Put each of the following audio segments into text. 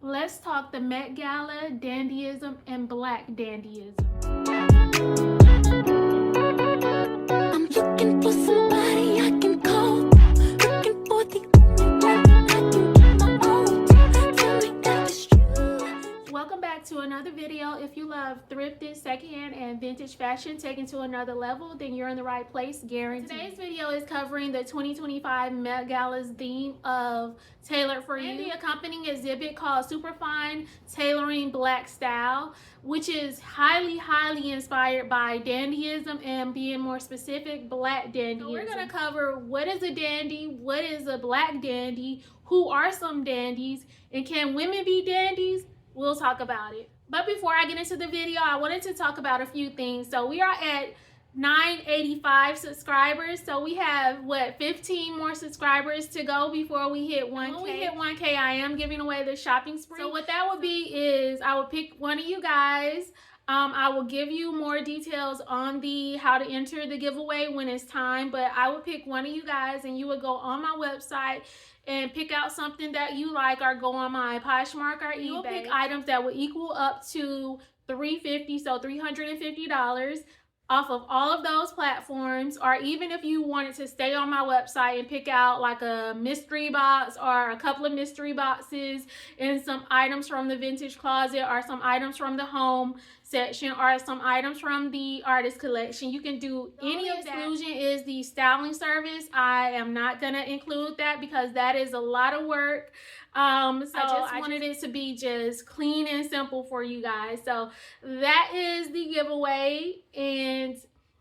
Let's talk the Met Gala, dandyism, and black dandyism. I'm looking for somebody I can call. Looking for the only one I can get my own. Tell me that it's true. Welcome back to another video. If you love thrifted, secondhand, and vintage fashion taken to another level, then you're in the right place, guaranteed. Today's video is covering the 2025 Met Gala's theme of Tailored for You, and the accompanying exhibit called Superfine, Tailoring Black Style, which is highly inspired by dandyism and, being more specific, black dandyism. So we're going to cover what is a dandy, what is a black dandy, who are some dandies, and can women be dandies? We'll talk about it. But before I get into the video, I wanted to talk about a few things. So we are at 985 subscribers. So we have, 15 more subscribers to go before we hit 1K. When we hit 1K, I am giving away the shopping spree. So what that would be is I would pick one of you guys. I will give you more details on how to enter the giveaway when it's time, but I would pick one of you guys and you would go on my website and pick out something that you like, or go on my Poshmark or eBay. You'll pick items that will equal up to $350, so $350 off of all of those platforms. Or even if you wanted to stay on my website and pick out like a mystery box or a couple of mystery boxes and some items from the vintage closet or some items from the home section or some items from the artist collection, you can do any of that. The exclusion is the styling service. I am not gonna include that because that is a lot of work. I just wanted it to be just clean and simple for you guys. So that is the giveaway, and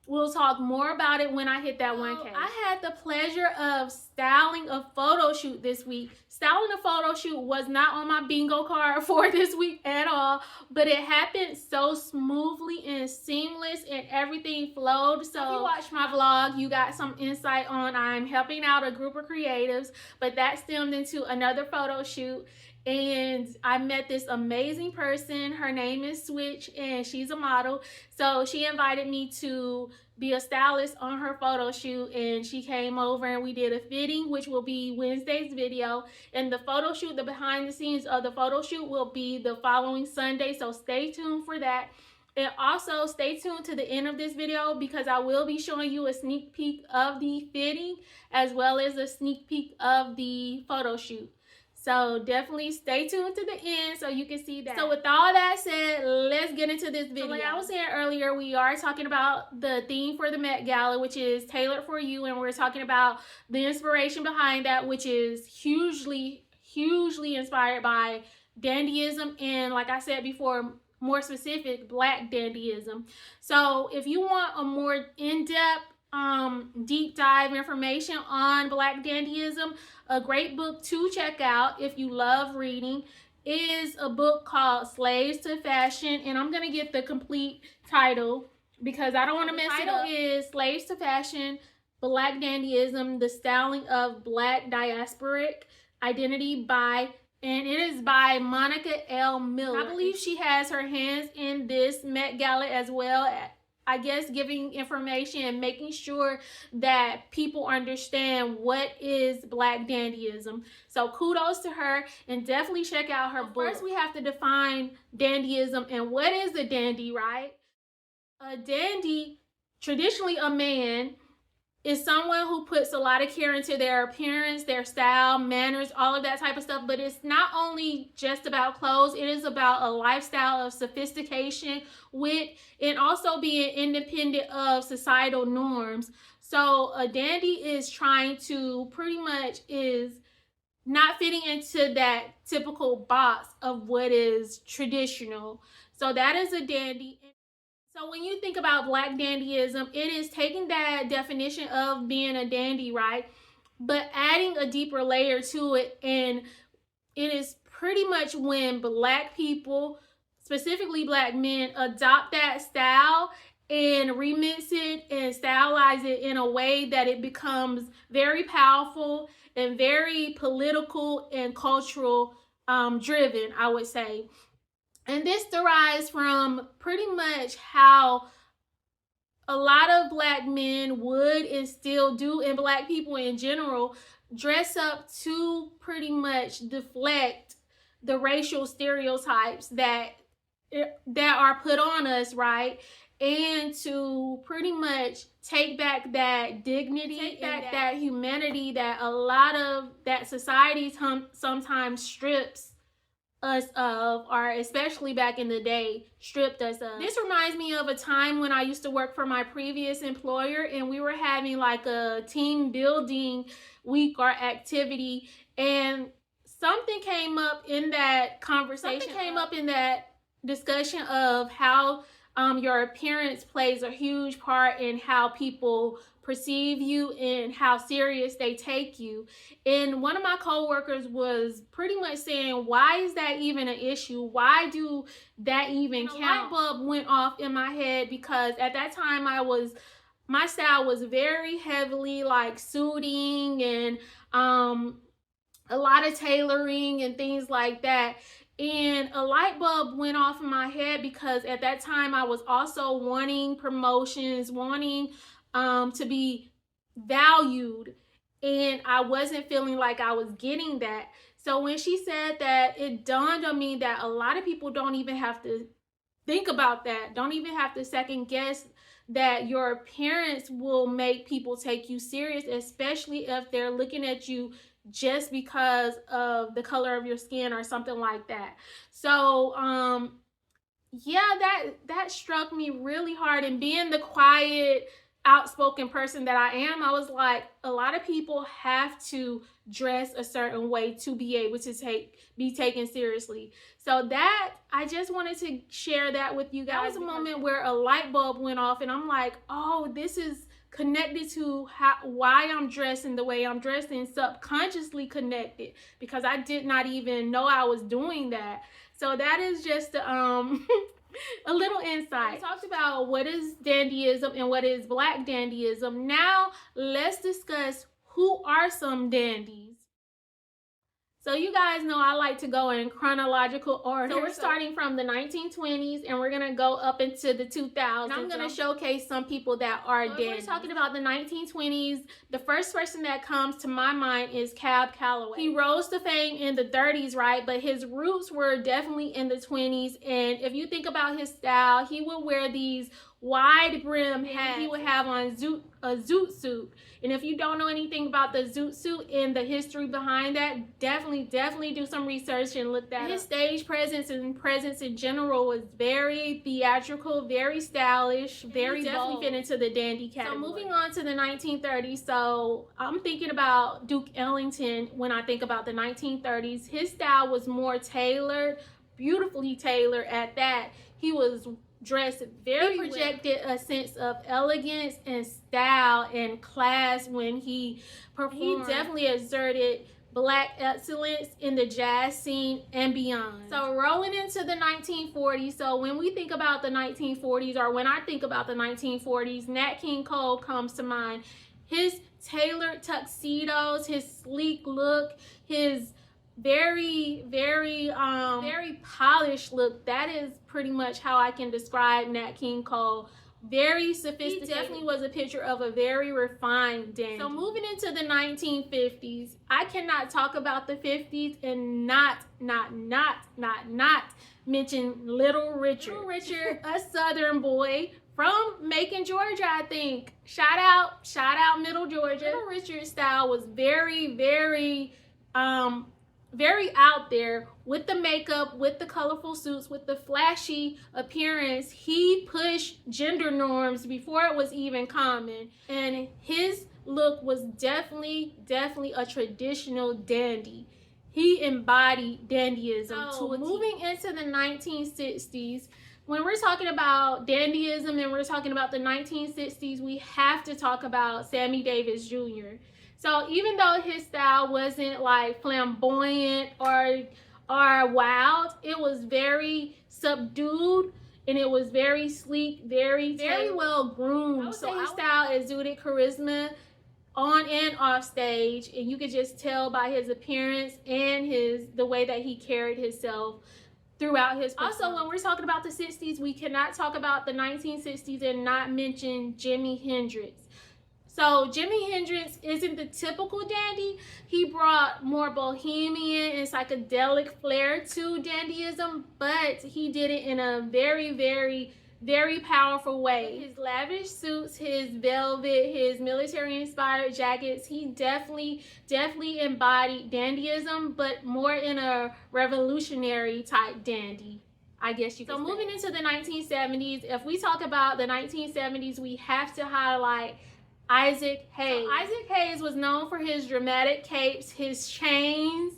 we'll talk more about it when I hit that 1K. I had the pleasure of styling a photo shoot this week. Styling a photo shoot was not on my bingo card for this week at all, but it happened so smoothly and seamless and everything flowed. So if you watched my vlog, you got some insight on I'm helping out a group of creatives, but that stemmed into another photo shoot. And I met this amazing person. Her name is Switch, and she's a model. So she invited me to be a stylist on her photo shoot, and she came over and we did a fitting, which will be Wednesday's video. And the photo shoot, the behind the scenes of the photo shoot, will be the following Sunday. So stay tuned for that. And also stay tuned to the end of this video because I will be showing you a sneak peek of the fitting as well as a sneak peek of the photo shoot. So definitely stay tuned to the end so you can see that. So with all that said, let's get into this video. So like I was saying earlier, we are talking about the theme for the Met Gala, which is Tailored for You. And we're talking about the inspiration behind that, which is hugely inspired by dandyism. And like I said before, more specific, black dandyism. So if you want a more in-depth deep dive information on black dandyism, a great book to check out if you love reading is a book called Slaves to Fashion, and I'm gonna get the complete title because I don't want to mess it up. The title is Slaves to Fashion, Black Dandyism, the Styling of Black Diasporic Identity and it is by Monica L. Miller. I believe she has her hands in this Met Gala as well, I guess giving information and making sure that people understand what is black dandyism. So kudos to her, and definitely check out her book. First, we have to define dandyism and what is a dandy, right? A dandy, traditionally a man, is someone who puts a lot of care into their appearance, their style, manners, all of that type of stuff. But it's not only just about clothes. It is about a lifestyle of sophistication, wit, and also being independent of societal norms. So a dandy is trying to pretty much is not fitting into that typical box of what is traditional. So that is a dandy. So when you think about black dandyism, it is taking that definition of being a dandy, right, but adding a deeper layer to it. And it is pretty much when black people, specifically black men, adopt that style and remix it and stylize it in a way that it becomes very powerful and very political and cultural driven, I would say. And this derives from pretty much how a lot of black men would and still do, and black people in general, dress up to pretty much deflect the racial stereotypes that are put on us, right? And to pretty much take back that dignity, that humanity that a lot of that society sometimes strips us of, or especially back in the day stripped us of. This reminds me of a time when I used to work for my previous employer, and we were having like a team building week or activity, and something came up in that conversation, in that discussion of how your appearance plays a huge part in how people perceive you and how serious they take you. And one of my coworkers was pretty much saying, why is that even an issue? Why do that even count? A light bulb went off in my head, because at that time my style was very heavily like suiting and a lot of tailoring and things like that. And a light bulb went off in my head, because at that time I was also wanting promotions, wanting to be valued, and I wasn't feeling like I was getting that. So when she said that, it dawned on me that a lot of people don't even have to think about that, don't even have to second guess that your appearance will make people take you serious, especially if they're looking at you just because of the color of your skin or something like that. So yeah, that struck me really hard. And being the quiet, outspoken person that I am, I was like, a lot of people have to dress a certain way to be able to be taken seriously. So that, I just wanted to share that with you guys. That was a moment where a light bulb went off, and I'm like, oh, this is connected to why I'm dressing the way I'm dressing, subconsciously connected, because I did not even know I was doing that. So that is just a little insight. We talked about what is dandyism and what is Black dandyism. Now let's discuss who are some dandies. So you guys know I like to go in chronological order. So we're starting from the 1920s and we're gonna go up into the 2000s. And I'm gonna showcase some people that are dandies. We're talking about the 1920s. The first person that comes to my mind is Cab Calloway. He rose to fame in the 30s, right? But his roots were definitely in the 20s. And if you think about his style, he would wear these wide brim hats. He would have on a zoot suit. And if you don't know anything about the zoot suit and the history behind that, definitely do some research and look that up. His stage presence and presence in general was very theatrical, very stylish, very definitely fit into the dandy category. So moving on to the 1930s, so I'm thinking about Duke Ellington when I think about the 1930s. His style was more tailored, beautifully tailored at that. He was dressed very well. He projected a sense of elegance and style and class when he performed. He definitely exerted Black excellence in the jazz scene and beyond. So rolling into the 1940s, so when we think about the 1940s, or when I think about the 1940s, Nat King Cole comes to mind. His tailored tuxedos, his sleek look, his very polished look. That is pretty much how I can describe Nat King Cole. Very sophisticated. He definitely was a picture of a very refined dandy. So moving into the 1950s, I cannot talk about the 50s and not mention Little Richard. Little Richard, a Southern boy from Macon, Georgia, I think. Shout out Middle Georgia. Little Richard's style was very out there, with the makeup, with the colorful suits, with the flashy appearance. He pushed gender norms before it was even common, and his look was definitely a traditional dandy. He embodied dandyism. So moving into the 1960s, when we're talking about dandyism and we're talking about the 1960s, we have to talk about Sammy Davis Jr. So even though his style wasn't like flamboyant or wild, it was very subdued and it was very sleek, very well groomed. So his style exuded charisma on and off stage, and you could just tell by his appearance and the way that he carried himself throughout his performance. Also, when we're talking about the 60s, we cannot talk about the 1960s and not mention Jimi Hendrix. So Jimi Hendrix isn't the typical dandy. He brought more bohemian and psychedelic flair to dandyism, but he did it in a very, very, very powerful way. His lavish suits, his velvet, his military-inspired jackets, he definitely embodied dandyism, but more in a revolutionary type dandy, I guess you could say. So moving into the 1970s, if we talk about the 1970s, we have to highlight Isaac Hayes. So Isaac Hayes was known for his dramatic capes, his chains.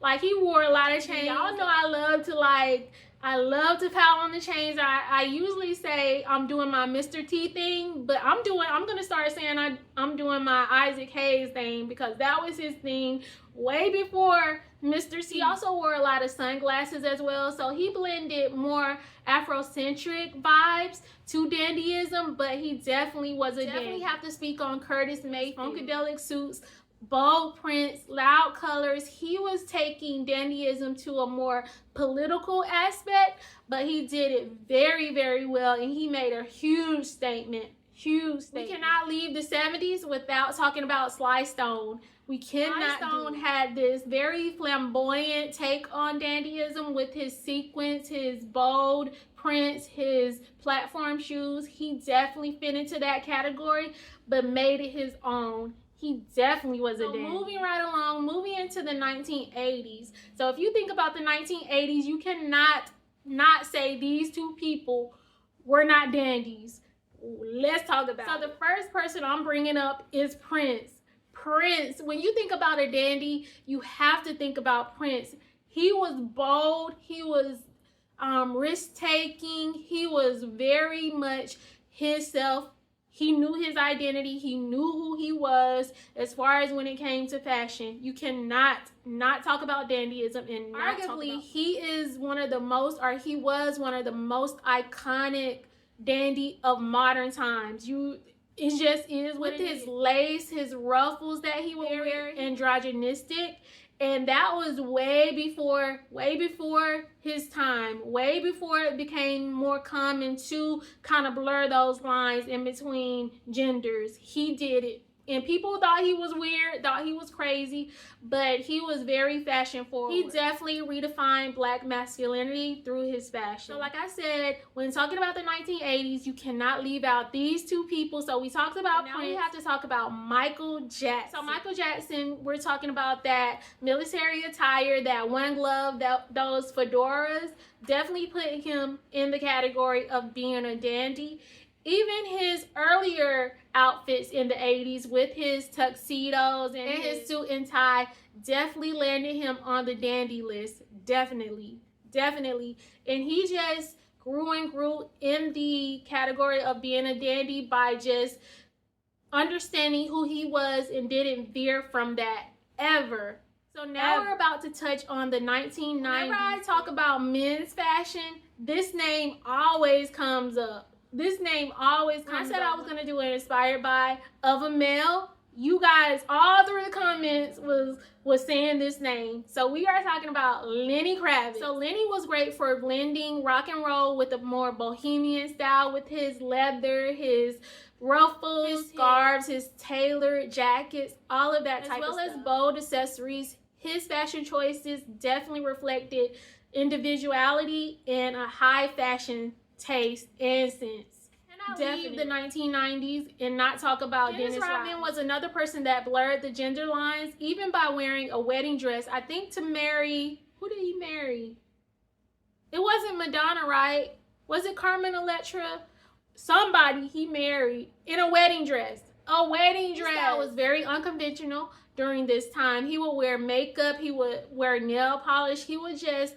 Like, he wore a lot of chains. Y'all know I love to pout on the chains. I usually say I'm doing my Mr. T thing, but I'm gonna start saying I'm doing my Isaac Hayes thing, because that was his thing way before Mr. C. He also wore a lot of sunglasses as well, so he blended more Afrocentric vibes to dandyism, but he definitely was a dandy. Definitely have to speak on Curtis Mayfield. Funkadelic suits, bold prints, loud colors. He was taking dandyism to a more political aspect, but he did it very, very well, and he made a huge statement. We cannot leave the 70s without talking about Sly Stone. We cannot. Sly Stone had this very flamboyant take on dandyism with his sequins, his bold prints, his platform shoes. He definitely fit into that category, but made it his own. He definitely was a dandy. Moving right along, moving into the 1980s. So if you think about the 1980s, you cannot not say these two people were not dandies. Let's talk about it. So the first person I'm bringing up is Prince. Prince, when you think about a dandy, you have to think about Prince. He was bold, he was risk-taking, he was very much himself. He knew his identity, he knew who he was as far as when it came to fashion. You cannot not talk about dandyism and not arguably he is one of the most, or he was one of the most iconic dandy of modern times. It just is with his lace, his ruffles that he would wear, androgynistic, and that was way before his time, way before it became more common to kind of blur those lines in between genders. He did it. And people thought he was weird, thought he was crazy, but he was very fashion forward. He definitely redefined Black masculinity through his fashion. So like I said, when talking about the 1980s, you cannot leave out these two people. So we talked about Prince. Now we have to talk about Michael Jackson. So Michael Jackson, we're talking about that military attire, that one glove, those fedoras, definitely put him in the category of being a dandy. Even his earlier outfits in the 80s with his tuxedos and his suit and tie definitely landed him on the dandy list. Definitely. And he just grew and grew in the category of being a dandy by just understanding who he was and didn't veer from that ever. So now we're about to touch on the 1990s. Whenever I talk about men's fashion, this name always comes up. I said I was going to do an inspired by of a male. You guys, all through the comments was saying this name. So we are talking about Lenny Kravitz. So Lenny was great for blending rock and roll with a more bohemian style with his leather, his ruffles, his scarves, his tailored jackets, all of that type of stuff. As well as bold accessories. His fashion choices definitely reflected individuality and a high fashion taste and sense. And I leave the 1990s and not talk about Dennis Rodman. Was another person that blurred the gender lines, even by wearing a wedding dress. I think to marry, who did he marry? It wasn't Madonna, right? Was it Carmen Electra? Somebody he married in a wedding dress. A wedding dress. That was very unconventional during this time. He would wear makeup, he would wear nail polish, he would just,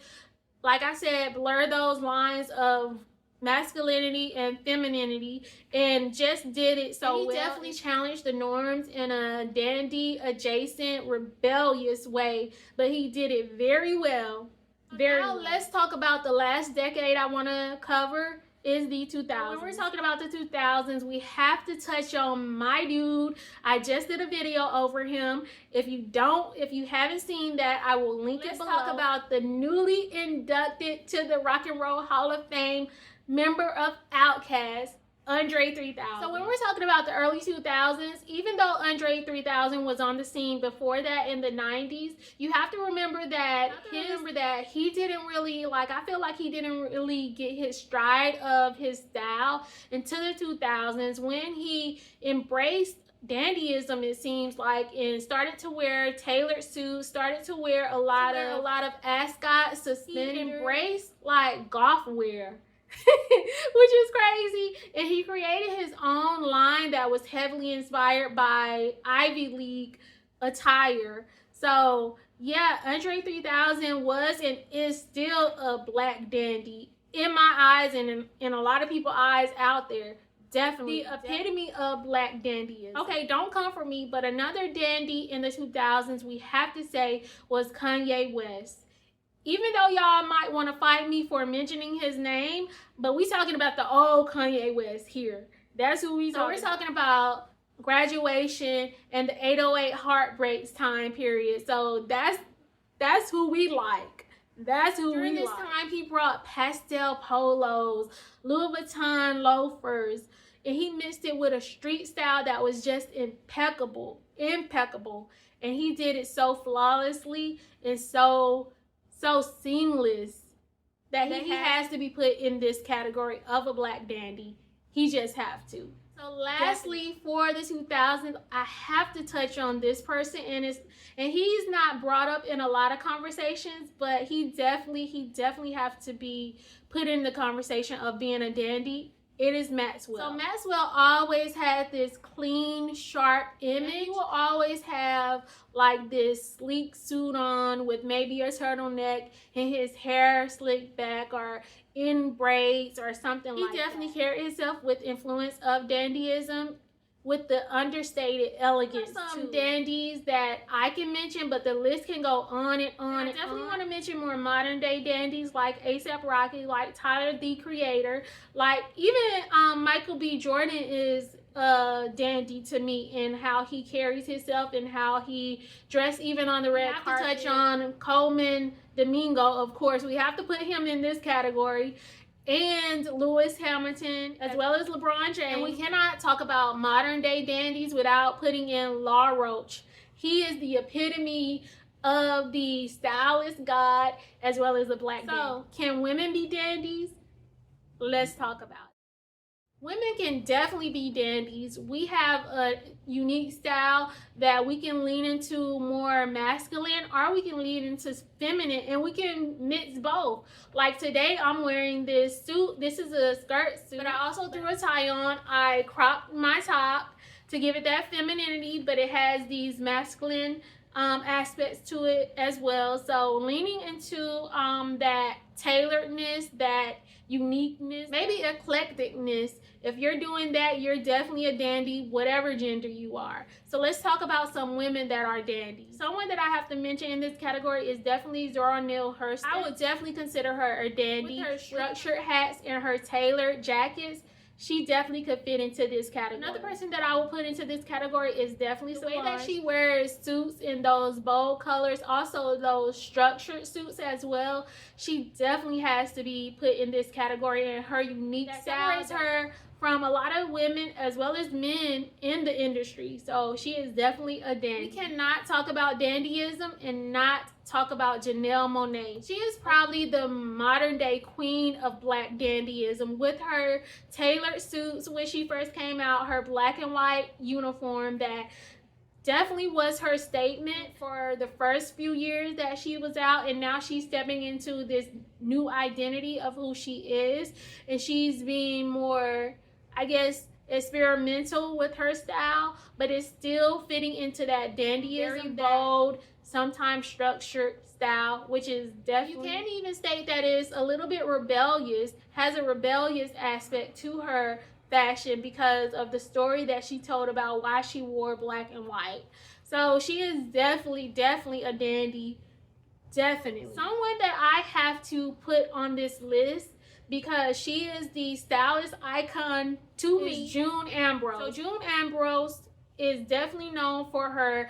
like I said, blur those lines of masculinity and femininity, and just did it so well. He definitely challenged the norms in a dandy adjacent rebellious way, but he did it very well. Now let's talk about the last decade I want to cover is the 2000s. When we're talking about the 2000s, we have to touch on my dude. I just did a video over him. If you haven't seen that, I will link it below. Let's talk about the newly inducted to the Rock and Roll Hall of Fame member of Outkast, Andre 3000. So when we're talking about the early 2000s, even though Andre 3000 was on the scene before that in the 90s, you have to remember that he didn't really, like, I feel like he didn't really get his stride of his style until the 2000s when he embraced dandyism, it seems like, and started to wear tailored suits, started to wear a lot of ascot suspenders. He embraced like golf wear. Which is crazy, and he created his own line that was heavily inspired by Ivy League attire. So yeah, Andre 3000 was and is still a black dandy in my eyes and in a lot of people's eyes out there. Definitely the epitome of black dandyism. Okay, don't come for me, but another dandy in the 2000s we have to say was Kanye West. Even though y'all might want to fight me for mentioning his name, but we talking about the old Kanye West here. That's who we talking about. So we're talking about graduation and the 808 heartbreaks time period. So that's who we like. That's who During this time, he brought pastel polos, Louis Vuitton loafers, and he mixed it with a street style that was just impeccable. And he did it so flawlessly and so seamless that he has to be put in this category of a black dandy. He just have to. So lastly, for the 2000s, I have to touch on this person, and he's not brought up in a lot of conversations, but he definitely have to be put in the conversation of being a dandy. It is Maxwell. So Maxwell always had this clean, sharp image. He will always have like this sleek suit on with maybe a turtleneck and his hair slicked back or in braids or something like that. He definitely carried himself with influence of dandyism with the understated elegance. There's some dandies that I can mention, but the list can go on and on. I definitely want to mention more modern day dandies like A$AP Rocky, like Tyler the Creator, like even Michael B. Jordan is a dandy to me in how he carries himself and how he dressed even on the red carpet. We have to touch on Coleman Domingo, of course. We have to put him in this category. And Lewis Hamilton, as well as LeBron James. And we cannot talk about modern day dandies without putting in Law Roach. He is the epitome of the stylist god as well as the black dandy. So, can women be dandies? Let's talk about it. Women can definitely be dandies. We have a unique style that we can lean into more masculine or we can lean into feminine, and we can mix both. Like today I'm wearing this suit. This is a skirt suit, but I also threw a tie on. I cropped my top to give it that femininity, but it has these masculine aspects to it as well. So leaning into that tailoredness, that uniqueness, maybe eclecticness. If you're doing that, you're definitely a dandy, whatever gender you are. So let's talk about some women that are dandies. Someone that I have to mention in this category is definitely Zora Neale Hurston. I would definitely consider her a dandy. With her structured hats and her tailored jackets, she definitely could fit into this category. Another person that I would put into this category is definitely the way that she wears suits in those bold colors, also those structured suits as well. She definitely has to be put in this category, and her unique style separates her from a lot of women as well as men in the industry. So she is definitely a dandy. We cannot talk about dandyism and not talk about Janelle Monáe. She is probably the modern day queen of black dandyism with her tailored suits when she first came out, her black and white uniform that definitely was her statement for the first few years that she was out, and now she's stepping into this new identity of who she is, and she's being more, I guess, experimental with her style, but it's still fitting into that dandyism, bold, sometimes structured style, which is definitely, you can even state that it's a little bit rebellious, has a rebellious aspect to her fashion because of the story that she told about why she wore black and white. So she is definitely a dandy, definitely. Someone that I have to put on this list because she is the stylist icon to me, June Ambrose. So June Ambrose is definitely known for her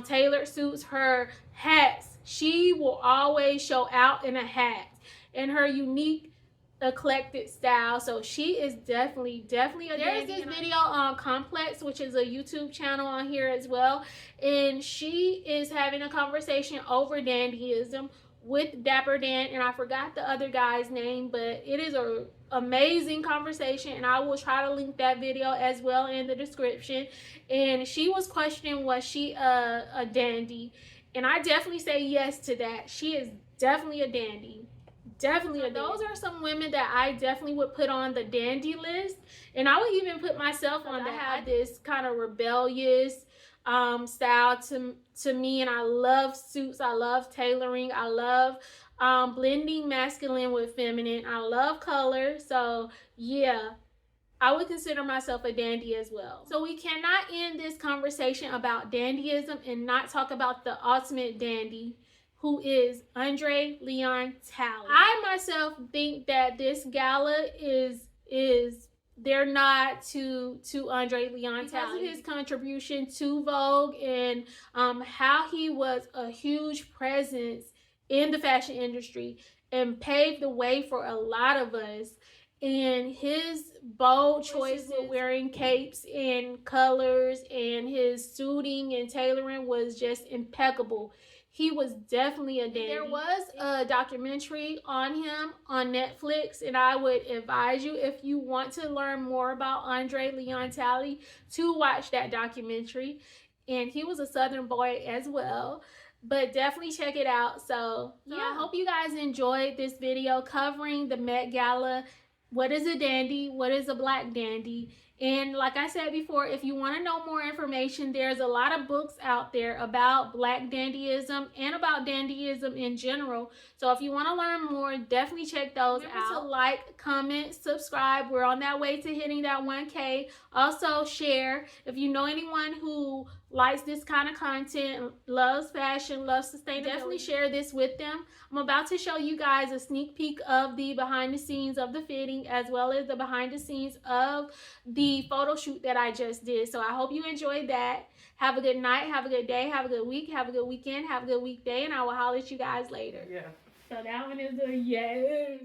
tailored suits, her hats. She will always show out in a hat, and her unique eclectic style. So she is definitely a dandy. There's this video on Complex, which is a YouTube channel on here as well, and she is having a conversation over dandyism with Dapper Dan, and I forgot the other guy's name, but it is a amazing conversation, and I will try to link that video as well in the description. And she was questioning, was she a dandy, and I definitely say yes to that. She is definitely a dandy. Definitely. So those are some women that I definitely would put on the dandy list, and I would even put myself on that. I have this kind of rebellious style to me, and I love suits, I love tailoring, I love blending masculine with feminine, I love color. So yeah, I would consider myself a dandy as well. So we cannot end this conversation about dandyism and not talk about the ultimate dandy, who is Andre Leon Talley. I myself think that this gala is they're not to Andre Leon Talley because of his contribution to Vogue, and how he was a huge presence in the fashion industry and paved the way for a lot of us. And his bold choices with wearing capes and colors, and his suiting and tailoring was just impeccable. He was definitely a dandy. There was a documentary on him on Netflix, and I would advise you, if you want to learn more about Andre Leon Talley, to watch that documentary. And he was a Southern boy as well, but definitely check it out. So yeah, I hope you guys enjoyed this video covering the Met Gala. What is a dandy? What is a black dandy? And like I said before, if you want to know more information, there's a lot of books out there about black dandyism and about dandyism in general. So if you want to learn more, definitely check those out. Remember to like, comment, subscribe. We're on that way to hitting that 1K. Also share. If you know anyone who likes this kind of content, loves fashion, loves sustainability, definitely share this with them. I'm about to show you guys a sneak peek of the behind the scenes of the fitting, as well as the behind the scenes of the photo shoot that I just did. So I hope you enjoyed that. Have a good night, have a good day, have a good week, have a good weekend, have a good weekday, and I will holler at you guys later. Yeah. So that one is a yes.